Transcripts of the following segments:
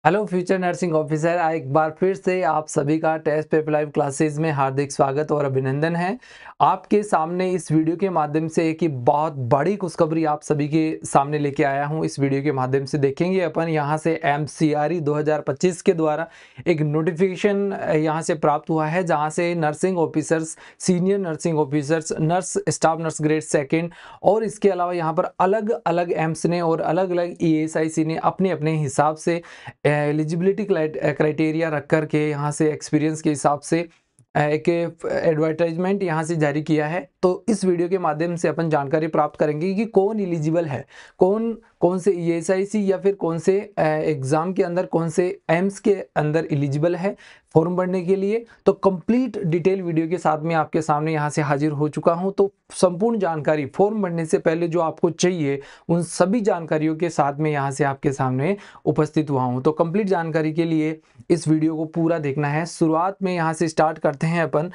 Hello future nursing officer, एक बार फिर से आप सभी का टेस्ट पेपर लाइव क्लासेस में हार्दिक स्वागत और अभिनंदन है। आपके सामने इस वीडियो के माध्यम से एक बहुत बड़ी खुशखबरी आप सभी के सामने लेके आया हूं। इस वीडियो के माध्यम से देखेंगे अपन यहां से MCRE 2025 के द्वारा एक नोटिफिकेशन यहां से प्राप्त हुआ है, जहां से nursing officers, senior nursing officers, nurse, staff nurse grade second और इसके अलावा यहाँ पर अलग अलग एम्स ने और अलग अलग ESIC ने अपने अपने हिसाब से एलिजिबिलिटी क्राइटेरिया रख कर के यहाँ से एक्सपीरियंस के हिसाब से एक एडवर्टाइजमेंट यहाँ से जारी किया है। तो इस वीडियो के माध्यम से अपन जानकारी प्राप्त करेंगे कि कौन एलिजिबल है, कौन कौन से ESIC या फिर कौन से एग्जाम के अंदर, कौन से एम्स के अंदर एलिजिबल है फॉर्म भरने के लिए। तो कंप्लीट डिटेल वीडियो के साथ में आपके सामने यहाँ से हाजिर हो चुका हूँ। तो संपूर्ण जानकारी फॉर्म भरने से पहले जो आपको चाहिए उन सभी जानकारियों के साथ में यहाँ से आपके सामने उपस्थित हुआ हूँ। तो कंप्लीट जानकारी के लिए इस वीडियो को पूरा देखना है। शुरुआत में यहाँ से स्टार्ट करते हैं अपन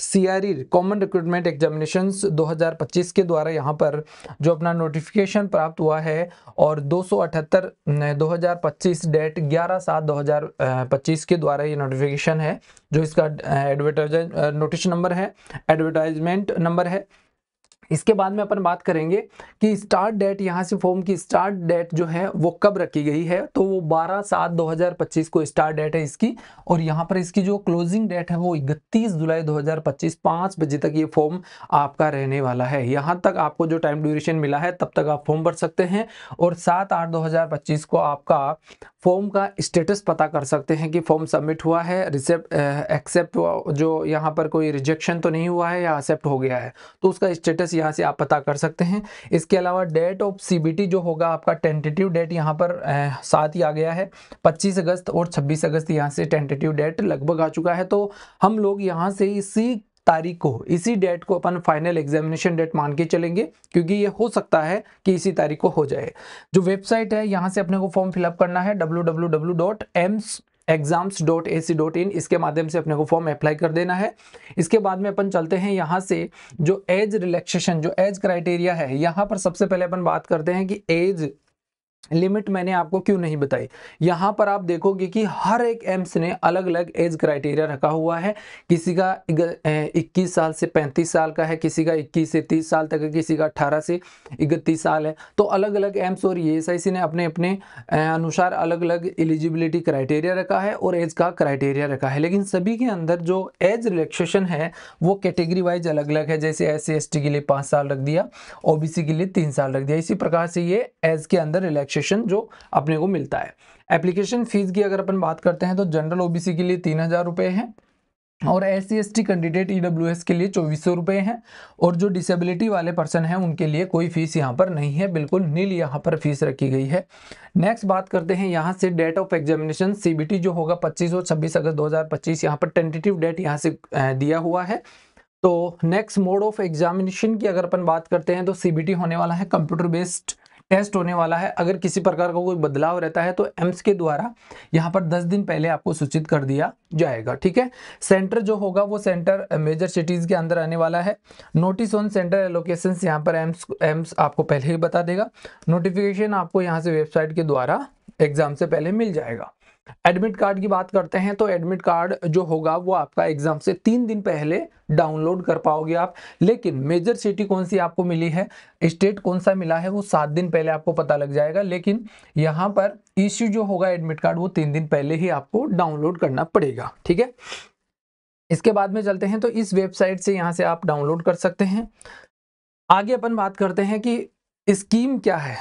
CRE कॉमन रिक्रूटमेंट एग्जामिनेशंस 2025 के द्वारा यहाँ पर जो अपना नोटिफिकेशन प्राप्त हुआ है और 278 2025 डेट 11/7/2025 के द्वारा ये नोटिफिकेशन है, जो इसका नोटिस नंबर है, एडवर्टाइजमेंट नंबर है। इसके बाद में अपन बात करेंगे कि स्टार्ट डेट, यहाँ से फॉर्म की स्टार्ट डेट जो है वो कब रखी गई है। तो वो 12/7/2025 को स्टार्ट डेट है इसकी, और यहाँ पर इसकी जो क्लोजिंग डेट है वो 31 जुलाई 2025 5 बजे तक ये फॉर्म आपका रहने वाला है। यहाँ तक आपको जो टाइम ड्यूरेशन मिला है तब तक आप फॉर्म भर सकते हैं, और 7/8/2025 को आपका फॉर्म का स्टेटस पता कर सकते हैं कि फॉर्म सबमिट हुआ है, एक्सेप्ट, जो यहाँ पर कोई रिजेक्शन तो नहीं हुआ है या एक्सेप्ट हो गया है, तो उसका स्टेटस यहाँ से आप पता कर सकते हैं। इसके अलावा डेट ऑफ CBT जो होगा आपका, टेंटेटिव डेट यहाँ पर साथ ही आ गया है, 25 अगस्त और 26 अगस्त यहाँ से टेंटेटिव डेट लगभग आ चुका है। तो हम लोग यहाँ से इसी तारीख को, इसी डेट को अपन फाइनल एग्जामिनेशन डेट मान के चलेंगे, क्योंकि ये हो सकता है कि इसी तारीख को हो जाए। जो वेबसाइट है यहाँ से अपने को फॉर्म फिलअप करना है www.emsexams.ac.in, इसके माध्यम से अपने को फॉर्म अप्लाई कर देना है। इसके बाद में अपन चलते हैं यहाँ से जो एज रिलैक्सेशन, जो एज क्राइटेरिया है, यहाँ पर सबसे पहले अपन बात करते हैं कि एज लिमिट मैंने आपको क्यों नहीं बताई। यहाँ पर आप देखोगे कि हर एक एम्स ने अलग अलग एज क्राइटेरिया रखा हुआ है। किसी का 21 साल से 35 साल का है, किसी का 21 से 30 साल तक है, किसी का 18 से 31 साल है। तो अलग अलग एम्स और ESIC ने अपने अपने अनुसार अलग अलग एलिजिबिलिटी क्राइटेरिया रखा है और एज का क्राइटेरिया रखा है, लेकिन सभी के अंदर जो एज रिलैक्सेशन है वो कैटेगरी वाइज अलग अलग है। जैसे SC/ST के लिए 5 साल रख दिया, OBC के लिए 3 साल रख दिया। इसी प्रकार से ये एज के अंदर रिलैक्सेशन जो अपने को मिलता है। एप्लीकेशन फीस की अगर अपन बात करते हैं तो जनरल OBC के लिए 3000 रुपए है, और SC/ST कैंडिडेट EWS के लिए 2400 रुपए हैं, और जो डिसेबिलिटी वाले पर्सन हैं उनके लिए कोई फीस यहाँ पर नहीं है, बिल्कुल नील यहाँ पर फीस रखी गई है। नेक्स्ट बात करते हैं यहाँ से डेट ऑफ एग्जामिनेशन। CBT जो होगा 25 और 26 अगस्त 2025, यहाँ पर टेंटेटिव डेट यहाँ से दिया हुआ है। तो नेक्स्ट मोड ऑफ एग्जामिनेशन की अगर अपन बात करते हैं तो CBT होने वाला है कंप्यूटर बेस्ड टेस्ट होने वाला है। अगर किसी प्रकार का कोई बदलाव रहता है तो एम्स के द्वारा यहाँ पर 10 दिन पहले आपको सूचित कर दिया जाएगा, ठीक है। सेंटर जो होगा वो सेंटर मेजर सिटीज के अंदर आने वाला है। नोटिस ऑन सेंटर एलोकेशंस यहाँ पर एम्स आपको पहले ही बता देगा। नोटिफिकेशन आपको यहाँ से वेबसाइट के द्वारा एग्जाम से पहले मिल जाएगा। एडमिट कार्ड की बात करते हैं तो एडमिट कार्ड जो होगा वो आपका एग्जाम से 3 दिन पहले डाउनलोड कर पाओगे आप, लेकिन मेजर सिटी कौन सी आपको मिली है, स्टेट कौन सा मिला है, वो 7 दिन पहले आपको पता लग जाएगा। लेकिन यहाँ पर इश्यू जो होगा एडमिट कार्ड वो 3 दिन पहले ही आपको डाउनलोड करना पड़ेगा, ठीक है। इसके बाद में चलते हैं तो इस वेबसाइट से यहाँ से आप डाउनलोड कर सकते हैं। आगे अपन बात करते हैं कि स्कीम क्या है,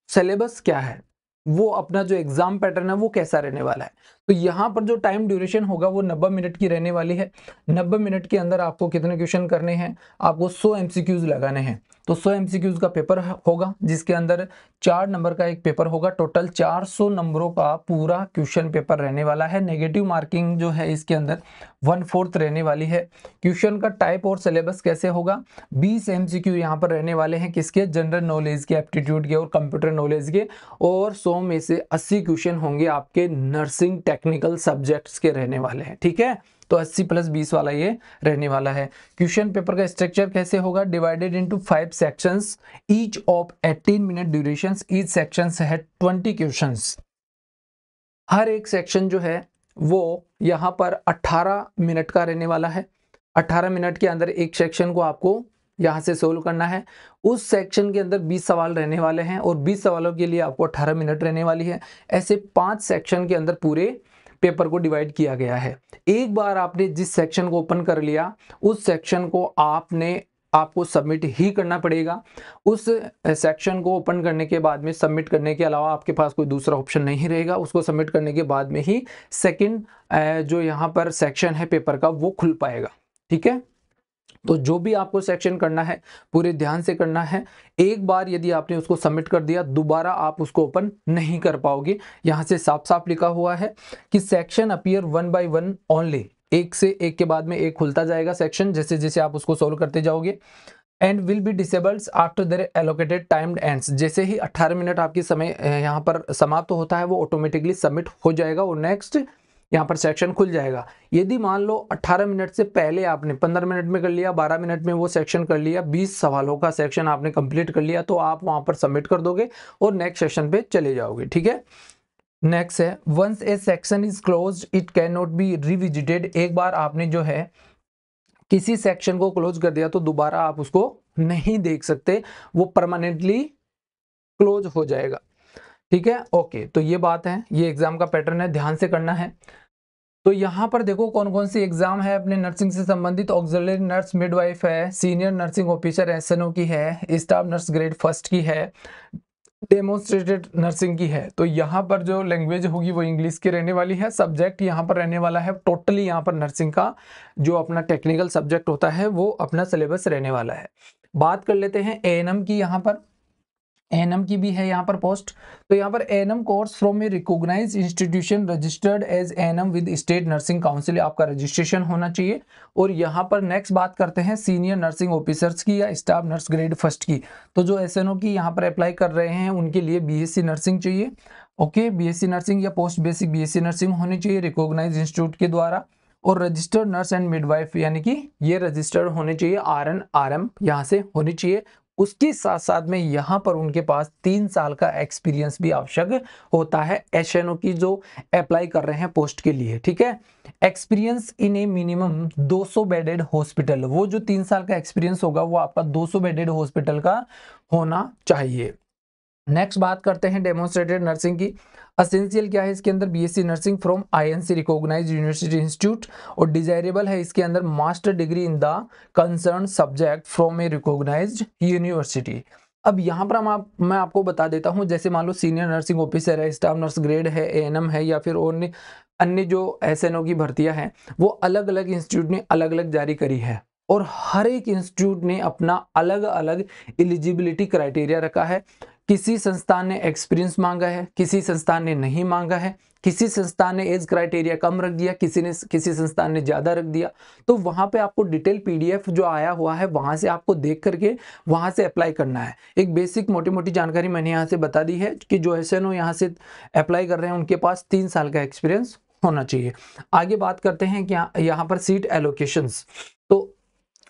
सिलेबस क्या है, वो अपना जो एग्जाम पैटर्न है वो कैसा रहने वाला है। तो यहाँ पर जो टाइम ड्यूरेशन होगा वो 90 मिनट की रहने वाली है। 90 मिनट के अंदर आपको कितने क्वेश्चन करने हैं, आपको 100 MCQs लगाने हैं। तो 100 MCQs का पेपर होगा, जिसके अंदर 4 नंबर का एक पेपर होगा। टोटल 400 नंबरों का पूरा क्वेश्चन पेपर रहने वाला है। नेगेटिव मार्किंग जो है इसके अंदर 1/4 रहने वाली है। क्वेश्चन का टाइप और सिलेबस कैसे होगा, 20 MCQ यहाँ पर रहने वाले हैं, किसके, जनरल नॉलेज के, एप्टीट्यूड के और कंप्यूटर नॉलेज के, और 100 में से 80 क्वेश्चन होंगे आपके नर्सिंग टेक्निकल सब्जेक्ट्स के रहने वाले हैं, ठीक है। तो 80 + 20 वाला ये रहने वाला है। क्वेश्चन पेपर का स्ट्रक्चर कैसे होगा, divided into 5 sections, each of 18 minute durations, each sections है 20 क्वेश्चंस। हर एक सेक्शन जो है वो यहाँ पर 18 मिनट का रहने वाला है। 18 मिनट के अंदर एक सेक्शन को आपको यहाँ से सोल्व करना है। उस सेक्शन के अंदर 20 सवाल रहने वाले हैं और 20 सवालों के लिए आपको 18 मिनट रहने वाली है। ऐसे 5 सेक्शन के अंदर पूरे पेपर को डिवाइड किया गया है। एक बार आपने जिस सेक्शन को ओपन कर लिया, उस सेक्शन को आपको सबमिट ही करना पड़ेगा। उस सेक्शन को ओपन करने के बाद में सबमिट करने के अलावा आपके पास कोई दूसरा ऑप्शन नहीं रहेगा। उसको सबमिट करने के बाद में ही सेकंड जो यहाँ पर सेक्शन है पेपर का वो खुल पाएगा। ठीक है, तो जो भी आपको सेक्शन करना है पूरे ध्यान से करना है। एक बार यदि आपने उसको सबमिट कर दिया, दोबारा आप उसको ओपन नहीं कर पाओगे। यहाँ से साफ साफ लिखा हुआ है कि सेक्शन अपीयर 1 by 1 ओनली, एक से एक के बाद में एक खुलता जाएगा सेक्शन जैसे जैसे आप उसको सोल्व करते जाओगे। And will be disabled after their allocated timed ends, जैसे ही 18 मिनट आपकी समय यहाँ पर समाप्त होता है वो ऑटोमेटिकली सबमिट हो जाएगा और नेक्स्ट यहाँ पर सेक्शन खुल जाएगा। यदि मान लो 18 मिनट से पहले आपने 15 मिनट में कर लिया, 12 मिनट में वो सेक्शन कर लिया, 20 सवालों का सेक्शन आपने कंप्लीट कर लिया, तो आप वहां पर सबमिट कर दोगे और नेक्स्ट सेक्शन पे चले जाओगे। ठीक है, नेक्स्ट है once a section is closed it can not be revisited. एक बार आपने जो है किसी सेक्शन को क्लोज कर दिया तो दोबारा आप उसको नहीं देख सकते, वो परमानेंटली क्लोज हो जाएगा। ठीक है, ओके, तो ये बात है, ये एग्जाम का पैटर्न है, ध्यान से करना है। तो यहाँ पर देखो कौन कौन सी एग्जाम है अपने नर्सिंग से संबंधित। ऑक्सिलरी नर्स मिडवाइफ है, सीनियर नर्सिंग ऑफिसर एसएनओ की है, स्टाफ नर्स ग्रेड फर्स्ट की है, डेमोन्स्ट्रेटेड नर्सिंग की है। तो यहाँ पर जो लैंग्वेज होगी वो इंग्लिश की रहने वाली है। सब्जेक्ट यहाँ पर रहने वाला है टोटली, यहाँ पर नर्सिंग का जो अपना टेक्निकल सब्जेक्ट होता है वो अपना सिलेबस रहने वाला है। बात कर लेते हैं एएनएम की। यहाँ पर एएनएम की भी है यहाँ पर पोस्ट। तो यहाँ पर ANM course from a recognised institution registered as ANM with state nursing council, आपका रजिस्ट्रेशन होना चाहिए। और यहाँ पर नेक्स्ट बात करते हैं सीनियर नर्सिंग ऑफिसर्स की या स्टाफ नर्स ग्रेड फर्स्ट की। तो जो एसएनओ की यहाँ पर अप्लाई कर रहे हैं उनके लिए बीएससी नर्सिंग चाहिए। ओके, बीएससी नर्सिंग या पोस्ट बेसिक बीएससी नर्सिंग होनी चाहिए रिकॉग्नाइज्ड इंस्टीट्यूट के द्वारा। और रजिस्टर्ड नर्स एंड मिडवाइफ यानी कि ये रजिस्टर्ड होने चाहिए, आरएन आरएम यहाँ से होनी चाहिए। उसके साथ साथ में यहाँ पर उनके पास 3 साल का एक्सपीरियंस भी आवश्यक होता है एसएनओ की जो अप्लाई कर रहे हैं पोस्ट के लिए। ठीक है, experience in A minimum 200 bedded hospital, वो जो 3 साल का एक्सपीरियंस होगा वो आपका 200 बेडेड हॉस्पिटल का होना चाहिए। नेक्स्ट बात करते हैं डेमोन्स्ट्रेटेड नर्सिंग की। असेंशियल क्या है इसके अंदर, BSc nursing from INC recognised university institute, और डिजायरेबल है इसके अंदर master degree in the concern subject from a recognised university. अब यहाँ पर मैं आपको बता देता हूँ, जैसे मान लो सीनियर नर्सिंग ऑफिसर है, स्टाफ नर्स ग्रेड है, एएनएम है, या फिर अन्य जो एसएनओ की भर्तियां हैं वो अलग अलग इंस्टीट्यूट ने अलग अलग जारी करी है और हर एक इंस्टीट्यूट ने अपना अलग अलग एलिजिबिलिटी क्राइटेरिया रखा है। किसी संस्थान ने एक्सपीरियंस मांगा है, किसी संस्थान ने नहीं मांगा है, किसी संस्थान ने एज क्राइटेरिया कम रख दिया, किसी संस्थान ने ज्यादा रख दिया। तो वहां पे आपको डिटेल पीडीएफ जो आया हुआ है वहां से आपको देख करके वहां से अप्लाई करना है। एक बेसिक मोटी मोटी जानकारी मैंने यहाँ से बता दी है कि जो एसएनओ यहाँ से अप्लाई कर रहे हैं उनके पास 3 साल का एक्सपीरियंस होना चाहिए। आगे बात करते हैं कि यहाँ पर सीट एलोकेशंस। तो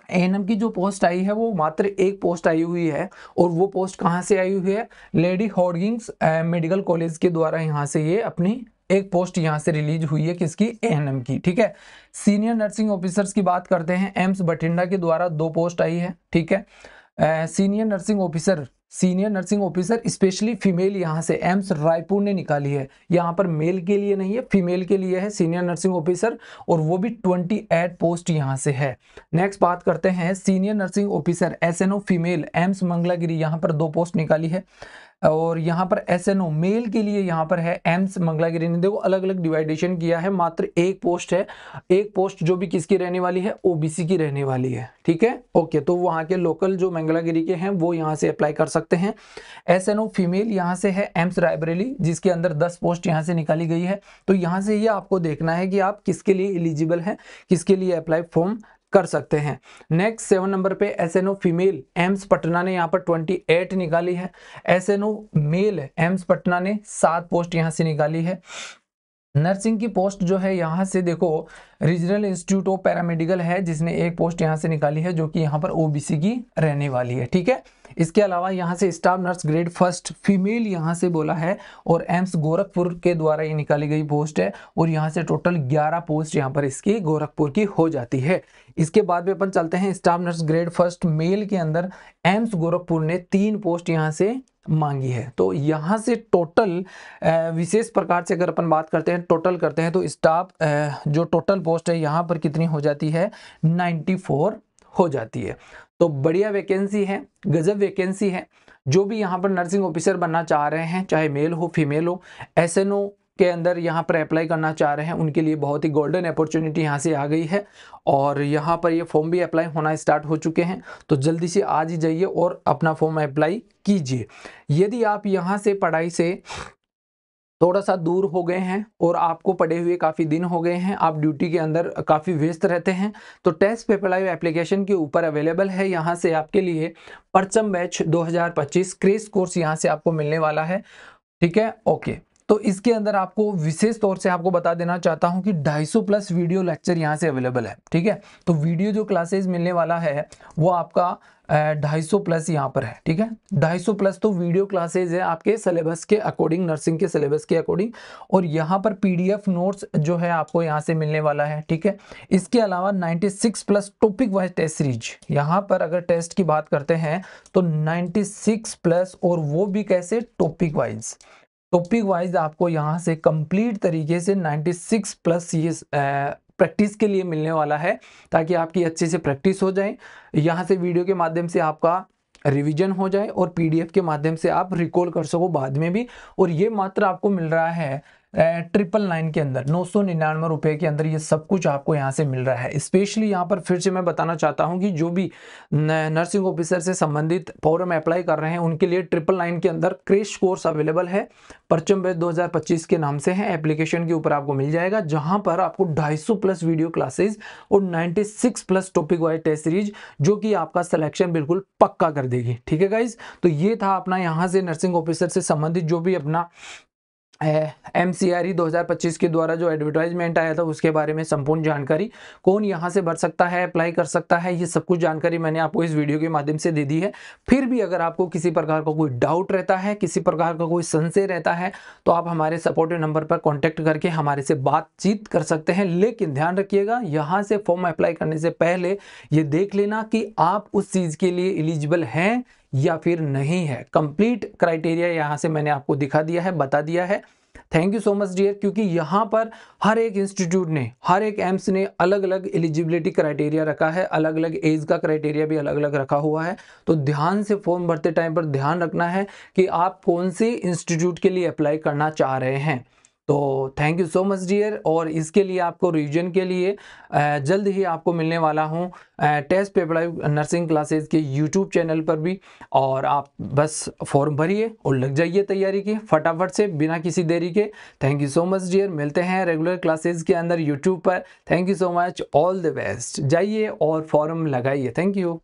एएनएम की जो पोस्ट आई है वो मात्र एक पोस्ट आई हुई है, और वो पोस्ट कहाँ से आई हुई है, लेडी हॉर्डिंग्स मेडिकल कॉलेज के द्वारा यहाँ से ये अपनी एक पोस्ट यहाँ से रिलीज हुई है, किसकी, एएनएम की। ठीक है, सीनियर नर्सिंग ऑफिसर्स की बात करते हैं, एम्स बठिंडा के द्वारा 2 पोस्ट आई है। ठीक है, senior nursing officer specially female यहाँ से एम्स रायपुर ने निकाली है। यहाँ पर मेल के लिए नहीं है, फीमेल के लिए है सीनियर नर्सिंग ऑफिसर, और वो भी 28 पोस्ट यहाँ से है। नेक्स्ट बात करते हैं senior nursing officer SNO female AIIMS Mangalagiri, यहाँ पर 2 पोस्ट निकाली है। और यहाँ पर एसएनओ मेल के लिए यहाँ पर है एम्स मंगलागिरी ने, देखो अलग अलग डिवाइडेशन किया है, मात्र एक पोस्ट है। एक पोस्ट जो भी किसकी रहने वाली है, ओबीसी की रहने वाली है। ठीक है, ओके, तो वहाँ के लोकल जो मंगलागिरी के हैं वो यहाँ से अप्लाई कर सकते हैं। एसएनओ फीमेल यहाँ से है एम्स रायबरेली, जिसके अंदर 10 पोस्ट यहाँ से निकाली गई है। तो यहाँ से ये आपको देखना है कि आप किसके लिए एलिजिबल हैं, किसके लिए अप्लाई फॉर्म कर सकते हैं। नेक्स्ट 7 नंबर पे एसएनओ फीमेल एम्स पटना ने यहाँ पर 28 निकाली है। एसएनओ मेल एम्स पटना ने 7 पोस्ट यहाँ से निकाली है। नर्सिंग की पोस्ट जो है यहाँ से देखो रीजनल इंस्टीट्यूट ऑफ पैरामेडिकल है जिसने एक पोस्ट यहाँ से निकाली है जो कि यहाँ पर ओबीसी की रहने वाली है, ठीक है। इसके अलावा यहाँ से staff nurse grade first female यहाँ से बोला है और एम्स गोरखपुर के द्वारा ये निकाली गई पोस्ट है और यहाँ से टोटल 11 पोस्ट यहाँ पर इसकी गोरखपुर की हो जाती है। इसके बाद में अपन चलते हैं staff nurse grade first male के अंदर एम्स गोरखपुर ने 3 पोस्ट यहाँ से मांगी है। तो यहाँ से टोटल विशेष प्रकार से अगर अपन बात करते हैं टोटल करते हैं तो स्टाफ जो टोटल पोस्ट है यहाँ पर कितनी हो जाती है 94 हो जाती है। तो बढ़िया वैकेंसी है, गजब वैकेंसी है। जो भी यहाँ पर नर्सिंग ऑफिसर बनना चाह रहे हैं चाहे मेल हो फीमेल हो, एसएनओ के अंदर यहाँ पर अप्लाई करना चाह रहे हैं उनके लिए बहुत ही गोल्डन अपॉर्चुनिटी यहाँ से आ गई है और यहाँ पर ये फॉर्म भी अप्लाई होना स्टार्ट हो चुके हैं। तो जल्दी से आज ही जाइए और अपना फॉर्म अप्लाई कीजिए। यदि आप यहाँ से पढ़ाई से थोड़ा सा दूर हो गए हैं और आपको पढ़े हुए काफ़ी दिन हो गए हैं, आप ड्यूटी के अंदर काफ़ी व्यस्त रहते हैं, तो टेस्ट पेपर लाइव एप्लीकेशन के ऊपर अवेलेबल है यहाँ से आपके लिए परचम बैच 2025 क्रेश कोर्स यहाँ से आपको मिलने वाला है, ठीक है। ओके, तो इसके अंदर आपको विशेष तौर से आपको बता देना चाहता हूं कि 250 प्लस वीडियो लेक्चर यहां से अवेलेबल है, ठीक है। तो वीडियो जो क्लासेस मिलने वाला है वो आपका 250 प्लस यहाँ पर है, ठीक है। 250 प्लस तो वीडियो क्लासेज है आपके सिलेबस के अकॉर्डिंग, नर्सिंग के सिलेबस के अकॉर्डिंग, और यहाँ पर पीडीएफ नोट्स जो है आपको यहाँ से मिलने वाला है, ठीक है। इसके अलावा 96 plus topic wise test series, यहाँ पर अगर टेस्ट की बात करते हैं तो 96 प्लस, और वो भी कैसे टॉपिक वाइज आपको यहाँ से कंप्लीट तरीके से 96 प्लस ये प्रैक्टिस के लिए मिलने वाला है ताकि आपकी अच्छे से प्रैक्टिस हो जाए। यहाँ से वीडियो के माध्यम से आपका रिवीजन हो जाए और पीडीएफ के माध्यम से आप रिकॉल कर सको बाद में भी। और ये मात्र आपको मिल रहा है 999 के अंदर, 999 रुपए के अंदर ये सब कुछ आपको यहाँ से मिल रहा है। स्पेशली यहाँ पर फिर से मैं बताना चाहता हूँ कि जो भी नर्सिंग ऑफिसर से संबंधित फॉर्म अप्लाई कर रहे हैं उनके लिए 999 के अंदर क्रैश कोर्स अवेलेबल है, परचम बैच 2025 के नाम से है। एप्लीकेशन के ऊपर आपको मिल जाएगा जहां पर आपको 250 प्लस वीडियो क्लासेस और 96 plus topic wise test series जो कि आपका सिलेक्शन बिल्कुल पक्का कर देगी, ठीक है गाइज। तो ये था अपना यहाँ से नर्सिंग ऑफिसर से संबंधित जो भी अपना MCRE 2025 के द्वारा जो एडवर्टाइजमेंट आया था उसके बारे में संपूर्ण जानकारी, कौन यहाँ से भर सकता है, अप्लाई कर सकता है, ये सब कुछ जानकारी मैंने आपको इस वीडियो के माध्यम से दे दी है। फिर भी अगर आपको किसी प्रकार का कोई डाउट रहता है, किसी प्रकार का कोई संशय रहता है, तो आप हमारे सपोर्टिव नंबर पर कॉन्टैक्ट करके हमारे से बातचीत कर सकते हैं। लेकिन ध्यान रखिएगा यहाँ से फॉर्म अप्लाई करने से पहले ये देख लेना कि आप उस चीज़ के लिए एलिजिबल हैं या फिर नहीं है। कंप्लीट क्राइटेरिया यहाँ से मैंने आपको दिखा दिया है, बता दिया है। Thank you so much dear, क्योंकि यहाँ पर हर एक इंस्टीट्यूट ने, हर एक एम्स ने अलग अलग एलिजिबिलिटी क्राइटेरिया रखा है, अलग अलग एज का क्राइटेरिया भी अलग अलग रखा हुआ है। तो ध्यान से फॉर्म भरते टाइम पर ध्यान रखना है कि आप कौन से इंस्टीट्यूट के लिए अप्लाई करना चाह रहे हैं। तो thank you so much dear, और इसके लिए आपको रिवीजन के लिए जल्द ही आपको मिलने वाला हूँ test paper live nursing classes के यूट्यूब चैनल पर भी। और आप बस फॉर्म भरिए और लग जाइए तैयारी की फटाफट से बिना किसी देरी के। Thank you so much dear, मिलते हैं रेगुलर क्लासेस के अंदर यूट्यूब पर। Thank you so much, all the best. जाइए और फॉर्म लगाइए। Thank you.